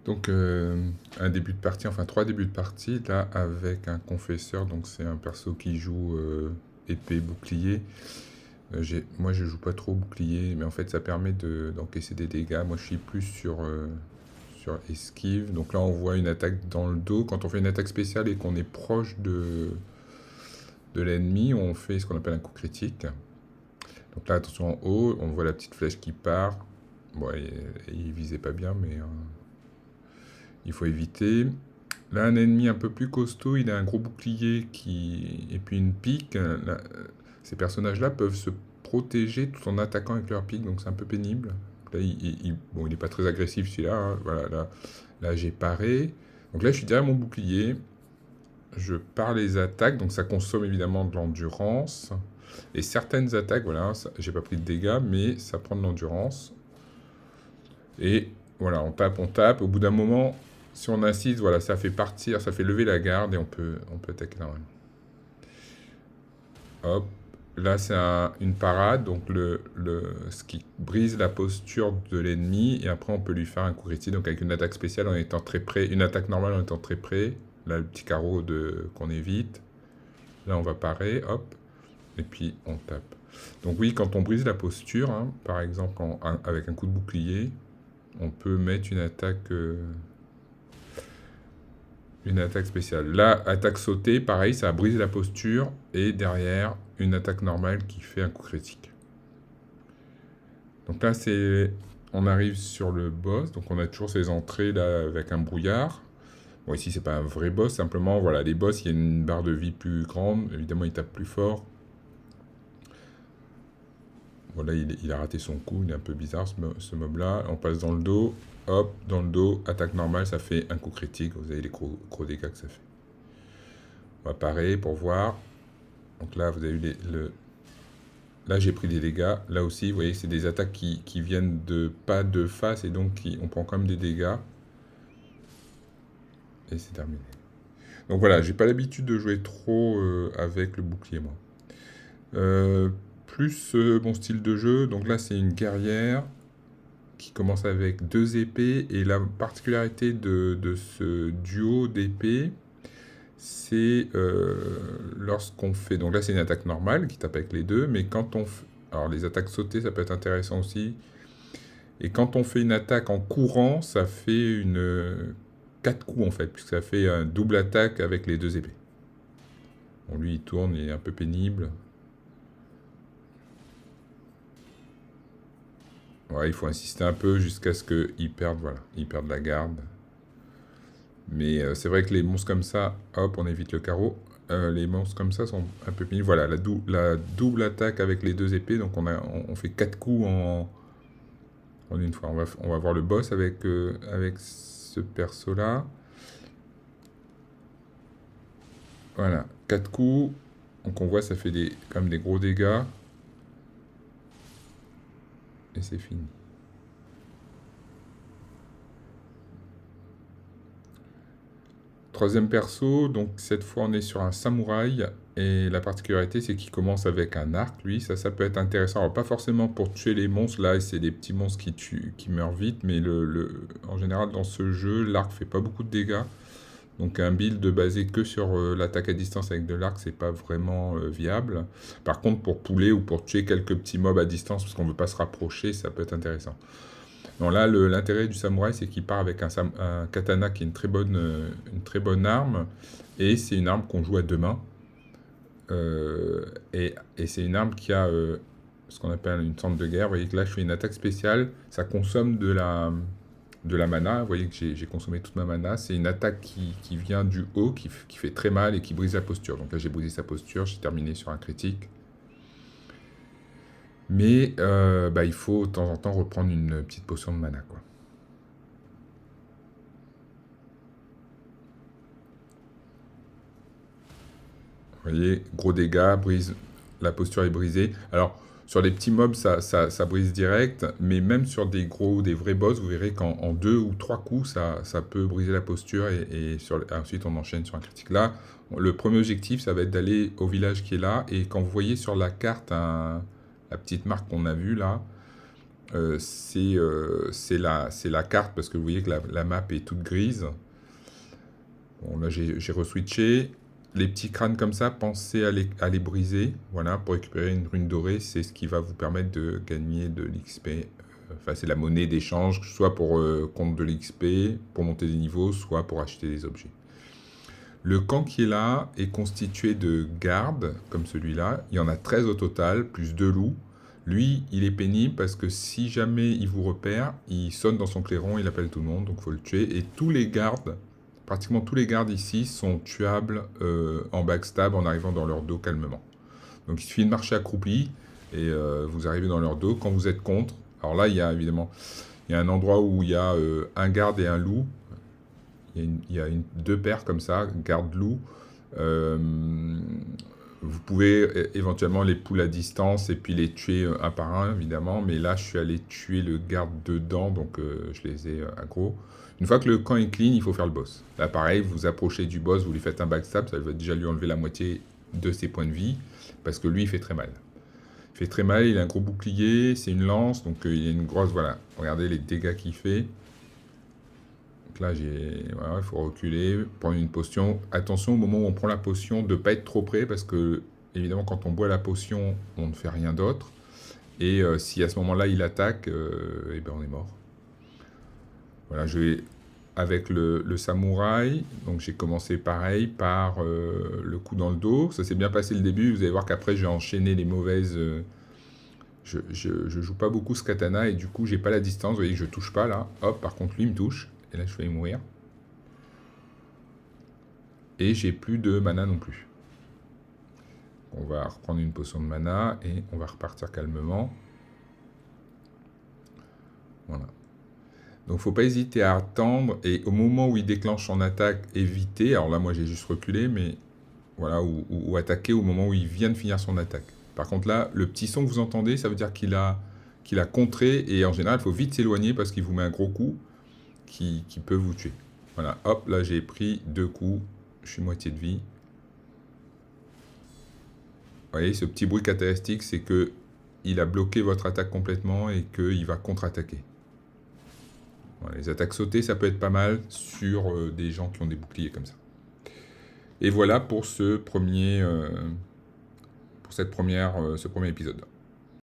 Donc, un début de partie, enfin 3 débuts de partie, là, avec un confesseur, donc c'est un perso qui joue épée, bouclier. Moi, je joue pas trop bouclier, mais en fait, ça permet d'encaisser des dégâts. Moi, je suis plus sur esquive. Donc là, on voit une attaque dans le dos. Quand on fait une attaque spéciale et qu'on est proche de l'ennemi, on fait ce qu'on appelle un coup critique. Donc là, attention en haut, on voit la petite flèche qui part. Bon, il visait pas bien, mais il faut éviter. Là, un ennemi un peu plus costaud, il a un gros bouclier et puis une pique. Là, ces personnages-là peuvent se protéger tout en attaquant avec leur pique, donc c'est un peu pénible. Là, bon, il n'est pas très agressif celui-là, hein. Voilà, là j'ai paré. Donc là, je suis derrière mon bouclier. Je pars les attaques, donc ça consomme évidemment de l'endurance. Et certaines attaques, voilà, j'ai pas pris de dégâts, mais ça prend de l'endurance. Et voilà, on tape, on tape. Au bout d'un moment, si on insiste, voilà, ça fait partir, ça fait lever la garde et on peut attaquer normalement. Hop, là c'est une parade, donc ce qui brise la posture de l'ennemi et après on peut lui faire un coup critique, donc avec une attaque spéciale en étant très près, une attaque normale en étant très près. Là le petit carreau qu'on évite. Là on va parer, hop, et puis on tape. Donc oui, quand on brise la posture, hein, par exemple avec un coup de bouclier, on peut mettre une attaque spéciale. Là, attaque sautée, pareil, ça brise la posture. Et derrière, une attaque normale qui fait un coup critique. Donc là, on arrive sur le boss. Donc on a toujours ces entrées là avec un brouillard. Bon, ici, c'est pas un vrai boss. Simplement, voilà, les boss, il y a une barre de vie plus grande. Évidemment, il tape plus fort. Voilà, il a raté son coup. Il est un peu bizarre, ce mob-là. On passe dans le dos. Hop, dans le dos, attaque normale, ça fait un coup critique. Vous avez les gros dégâts que ça fait. On va parer pour voir. Donc là, vous avez eu là, j'ai pris des dégâts. Là aussi, vous voyez, c'est des attaques qui viennent pas de face et donc on prend quand même des dégâts. Et c'est terminé. Donc voilà, j'ai pas l'habitude de jouer trop avec le bouclier, moi. Plus mon style de jeu, donc là, c'est une guerrière qui commence avec 2 épées. Et la particularité de ce duo d'épées, c'est lorsqu'on fait... Donc là, c'est une attaque normale qui tape avec les deux, mais quand on fait... Alors, les attaques sautées, ça peut être intéressant aussi. Et quand on fait une attaque en courant, ça fait 4 coups, en fait, puisque ça fait un double attaque avec les 2 épées. Bon, lui, il tourne, il est un peu pénible. Ouais, il faut insister un peu jusqu'à ce qu'il perde, voilà, il perde la garde. Mais c'est vrai que les monstres comme ça, hop, on évite le carreau. Les monstres comme ça sont un peu pénibles. Voilà, la double attaque avec les 2 épées. Donc on fait 4 coups en une fois. On va voir le boss avec ce perso-là. Voilà, 4 coups. Donc on voit, ça fait quand même des gros dégâts. Et c'est fini. Troisième perso, donc cette fois on est sur un samouraï, et la particularité c'est qu'il commence avec un arc, lui, ça peut être intéressant. Alors pas forcément pour tuer les monstres, là c'est des petits monstres qui meurent vite, mais en général dans ce jeu, l'arc fait pas beaucoup de dégâts. Donc un build basé que sur l'attaque à distance avec de l'arc, c'est pas vraiment viable. Par contre pour pouler ou pour tuer quelques petits mobs à distance, parce qu'on veut pas se rapprocher, ça peut être intéressant. Non, là, l'intérêt du samouraï, c'est qu'il part avec un katana qui est une très bonne arme, et c'est une arme qu'on joue à 2 mains. Et c'est une arme qui a ce qu'on appelle une tente de guerre. Vous voyez que là, je fais une attaque spéciale, ça consomme de la mana. Vous voyez que j'ai consommé toute ma mana. C'est une attaque qui vient du haut, qui fait très mal et qui brise la posture. Donc là, j'ai brisé sa posture, j'ai terminé sur un critique. Mais il faut de temps en temps reprendre une petite potion de mana, quoi. Vous voyez, gros dégâts, la posture est brisée. Alors, sur les petits mobs, ça brise direct, mais même sur des vrais boss, vous verrez qu'en 2 ou 3 coups, ça peut briser la posture et ensuite on enchaîne sur un critique. Là, le premier objectif, ça va être d'aller au village qui est là, et quand vous voyez sur la carte la petite marque qu'on a vue là, c'est la carte, parce que vous voyez que la map est toute grise. Bon, là, j'ai reswitché. Les petits crânes comme ça, pensez à les briser. Voilà, pour récupérer une rune dorée, c'est ce qui va vous permettre de gagner de l'XP. Enfin, c'est la monnaie d'échange, soit pour compte de l'XP, pour monter des niveaux, soit pour acheter des objets. Le camp qui est là est constitué de gardes, comme celui-là. Il y en a 13 au total, plus 2 loups. Lui, il est pénible parce que si jamais il vous repère, il sonne dans son clairon, il appelle tout le monde, donc il faut le tuer. Et tous les gardes, pratiquement tous les gardes ici, sont tuables en backstab en arrivant dans leur dos calmement. Donc il suffit de marcher accroupi et vous arrivez dans leur dos. Quand vous êtes contre, alors là, il y a évidemment un endroit où il y a un garde et un loup. Il y a deux paires comme ça, garde-loup. Vous pouvez éventuellement les poules à distance et puis les tuer un par un, évidemment. Mais là, je suis allé tuer le garde dedans, donc je les ai aggro. Une fois que le camp est clean, il faut faire le boss. Là, pareil, vous approchez du boss, vous lui faites un backstab, ça va déjà lui enlever la moitié de ses points de vie, parce que lui, il fait très mal. Il fait très mal, il a un gros bouclier, c'est une lance, donc il y a une grosse... Voilà, regardez les dégâts qu'il fait. Donc là, voilà, il faut reculer, prendre une potion. Attention au moment où on prend la potion, de ne pas être trop près, parce que, évidemment, quand on boit la potion, on ne fait rien d'autre. Et si à ce moment-là, il attaque, eh ben, on est mort. Voilà, je vais avec le samouraï. Donc j'ai commencé pareil par le coup dans le dos. Ça s'est bien passé le début. Vous allez voir qu'après, j'ai enchaîné les mauvaises... je joue pas beaucoup ce katana et du coup, j'ai pas la distance. Vous voyez que je touche pas là. Hop, par contre, lui il me touche. Et là, je vais mourir. Et j'ai plus de mana non plus. On va reprendre une potion de mana et on va repartir calmement. Voilà. Donc, faut pas hésiter à attendre et au moment où il déclenche son attaque, éviter. Alors là, moi, j'ai juste reculé, mais voilà, ou attaquer au moment où il vient de finir son attaque. Par contre, là, le petit son que vous entendez, ça veut dire qu'il a contré et en général, il faut vite s'éloigner parce qu'il vous met un gros coup qui peut vous tuer. Voilà, hop, là, j'ai pris 2 coups, je suis moitié de vie. Vous voyez, ce petit bruit caractéristique, c'est que il a bloqué votre attaque complètement et qu'il va contre-attaquer. Voilà, les attaques sautées, ça peut être pas mal sur des gens qui ont des boucliers comme ça. Et voilà pour ce premier épisode.